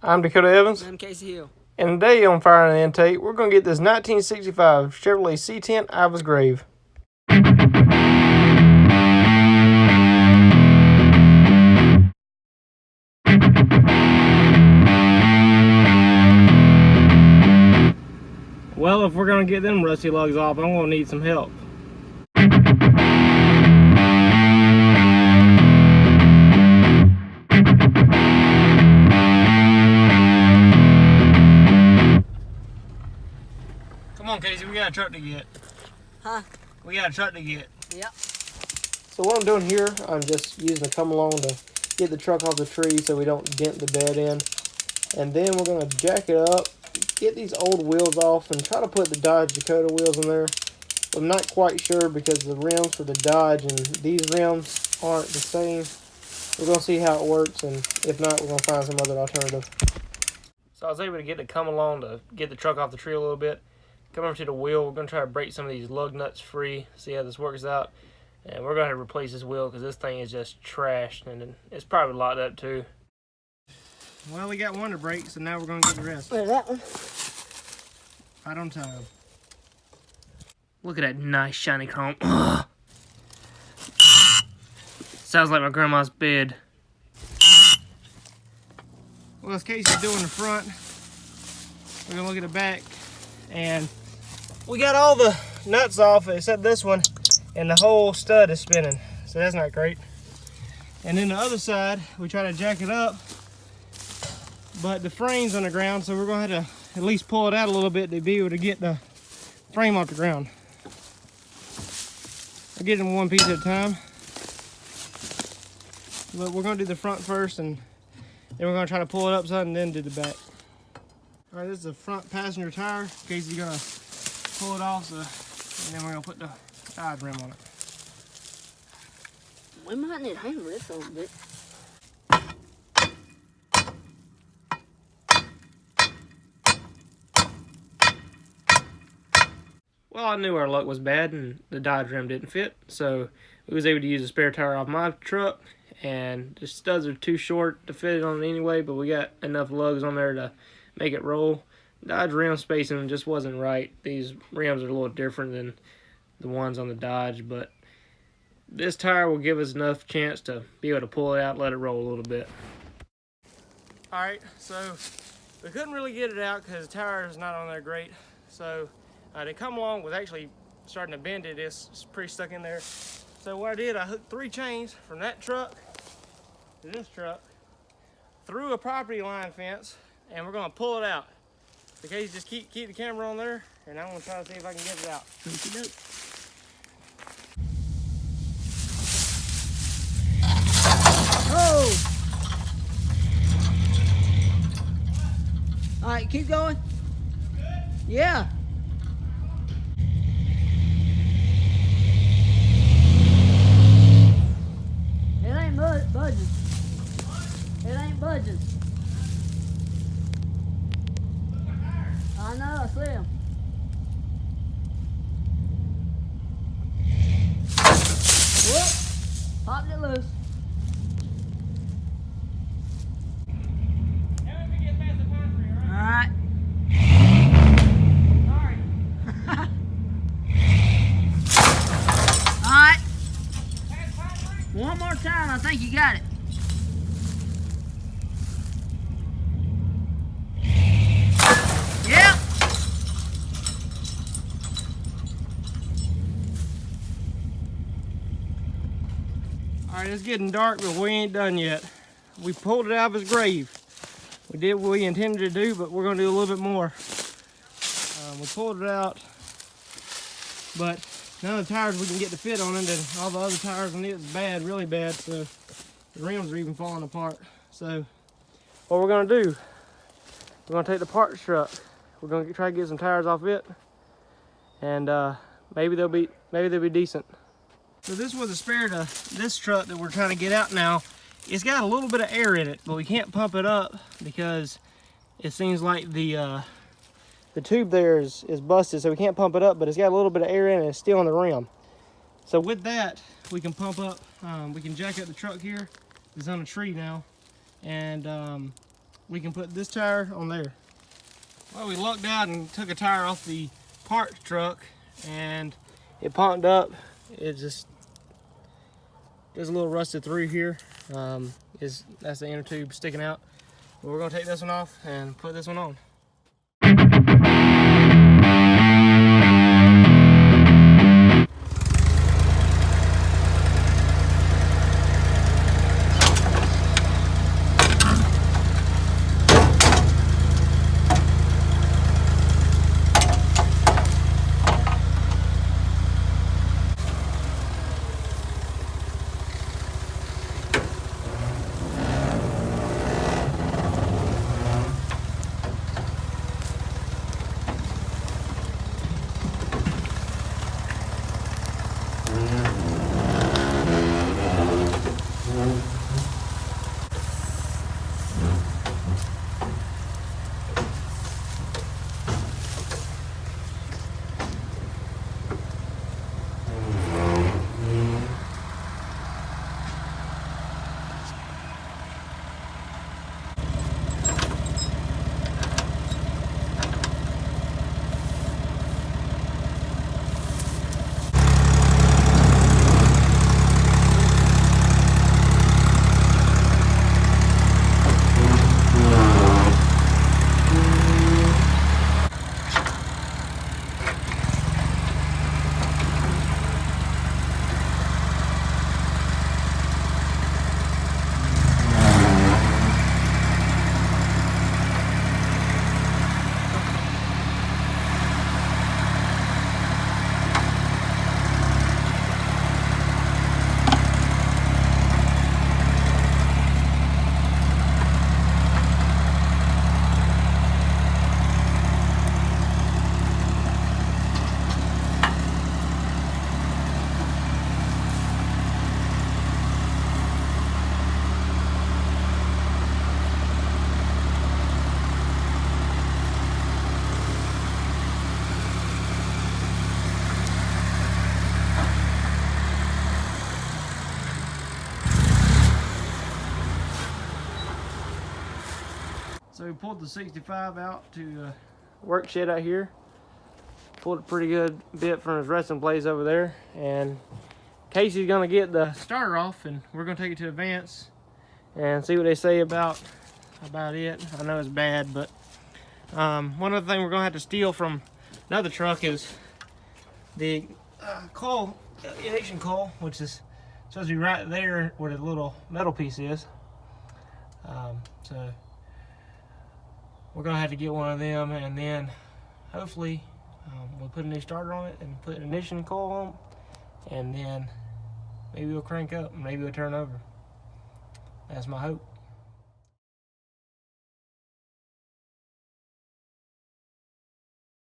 I'm Dakota Evans. I'm Casey Hill. And today on Fire and Intake, we're going to get this 1965 Chevrolet C10 Ivar's Grave. Well, if we're going to get them rusty lugs off, I'm going to need some help. Come on, Casey, we got a truck to get. Huh? We got a truck to get. Yep. So what I'm doing here, I'm just using a come along to get the truck off the tree so we don't dent the bed in. And then we're going to jack it up, get these old wheels off, and try to put the Dodge Dakota wheels in there. I'm not quite sure because the rims for the Dodge and these rims aren't the same. We're going to see how it works, and if not, we're going to find some other alternative. So I was able to get the come along to get the truck off the tree a little bit. Come over to the wheel. We're going to try to break some of these lug nuts free, see how this works out. And we're going to replace this wheel because this thing is just trashed, and it's probably locked up too. Well, we got one to break, so now we're going to get the rest. Where's that one? Right on time. Look at that nice shiny chrome. Sounds like my grandma's bed. Well, as Casey's doing the front, we're going to look at the back. And we got all the nuts off except this one, and the whole stud is spinning, so that's not great. And then the other side, we try to jack it up, but the frame's on the ground, so we're going to have to at least pull it out a little bit to be able to get the frame off the ground. We're getting one piece at a time. But we're going to do the front first, and then we're going to try to pull it up and then do the back. All right, this is the front passenger tire. Casey's going to pull it off, and then we're going to put the side rim on it. We might need to hammer this a little bit. Well, I knew our luck was bad and the Dodge rim didn't fit, so we was able to use a spare tire off my truck, and the studs are too short to fit it on anyway, but we got enough lugs on there to make it roll. Dodge rim spacing just wasn't right. These rims are a little different than the ones on the Dodge, but this tire will give us enough chance to be able to pull it out and let it roll a little bit. Alright, so we couldn't really get it out because the tire is not on there great, so to come along with actually starting to bend it, it's pretty stuck in there. So what I did, I hooked 3 chains from that truck to this truck through a property line fence, and we're going to pull it out. Okay, just keep the camera on there, and I'm going to try to see if I can get it out. Oh! All right, keep going. Yeah. It ain't budging. It ain't budging. I know, I see him. Whoop! Popped it loose. Alright. Sorry. Alright. One more time, I think you got it. Yep. Alright, it's getting dark, but we ain't done yet. We pulled it out of his grave. We did what we intended to do, but we're going to do a little bit more. We pulled it out, but none of the tires we can get to fit on it, and all the other tires on it is bad, really bad, so the rims are even falling apart. So what we're going to do, we're going to take the parts truck. We're going to try to get some tires off it, and maybe they'll be decent. So this was a spare to this truck that we're trying to get out now. It's got a little bit of air in it, but we can't pump it up because it seems like the tube there is busted, so we can't pump it up, but it's got a little bit of air in it and it's still on the rim. So with that, we can pump up, we can jack up the truck here. It's on a tree now, and we can put this tire on there. Well, we lucked out and took a tire off the parts truck, and it punked up. It just a little rusted through here. That's the inner tube sticking out. But we're gonna take this one off and put this one on. So we pulled the 65 out to work shed out here. Pulled a pretty good bit from his resting place over there. And Casey's gonna get the starter off, and we're gonna take it to Advance and see what they say about it. I know it's bad, but one other thing we're gonna have to steal from another truck is the coil, ignition coil, which is supposed to be right there where the little metal piece is. So we're gonna have to get one of them, and then hopefully we'll put a new starter on it and put an ignition coil on, and then maybe we'll crank up, maybe we'll turn over. That's my hope.